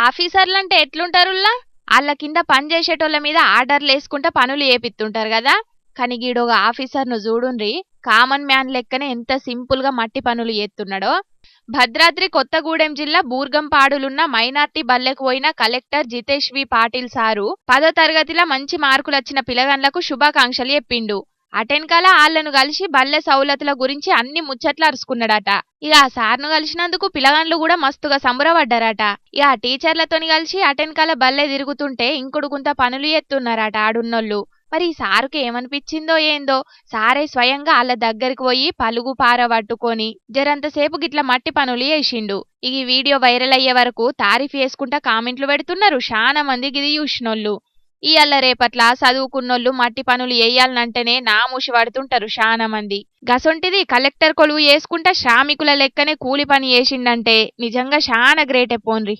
ఆఫీసర్లంటే ఎట్లుంటారుల్లా? ఆళ్ళ కింద పని చేసేటోళ్ళ మీద ఆర్డర్లు వేసుకుంటా పనులు చేపిస్తుంటారు కదా. కానీ గీడొక ఆఫీసర్ను చూడుండ్రి, కామన్ మ్యాన్ లెక్కనే ఎంత సింపుల్ గా మట్టి పనులు చేస్తున్నాడో. భద్రాద్రి కొత్తగూడెం జిల్లా బూర్గంపాడులున్న మైనార్టీ బల్లెకు పోయిన కలెక్టర్ జితేష్ వి పాటిల్ సారు 10వ తరగతిలో మంచి మార్కులొచ్చిన పిల్లగాండ్లకు శుభాకాంక్షలు చెప్పిండు. అటెన్కాల ఆళ్లను కలిసి బల్లె సౌలతుల గురించి అన్ని ముచ్చట్లు అరుచుకున్నాడట. ఇక ఆ సార్ను కలిసినందుకు పిల్లగాండ్లు కూడా మస్తుగా సంబరపడ్డారట. ఇక ఆ టీచర్లతోని కలిసి అటెన్కాల బల్లె తిరుగుతుంటే ఇంకుడు గుంత పనులు చేస్తున్నారట ఆడున్నోళ్ళు. మరి ఈ సారుకి ఏమనిపించిందో ఏందో, సారే స్వయంగా వాళ్ళ దగ్గరికి పోయి పలుగు పార పట్టుకొని జరంతసేపు గిట్ల మట్టి పనులు చేసిండు. ఈ వీడియో వైరల్ అయ్యే వరకు తారీఫ్ చేసుకుంటా కామెంట్లు పెడుతున్నారు చాలా మంది గిది చూసినోళ్ళు. ఇయ్యాల రేపట్ల చదువుకున్నోళ్ళు మట్టి పనులు చేయాలనంటేనే నామూషి పడుతుంటారు చాలా మంది. గసొంటిది కలెక్టర్ కొలువు చేసుకుంటా శ్రామికుల లెక్కనే కూలి పని చేసిండంటే నిజంగా చాలా గ్రేటే పోన్రి.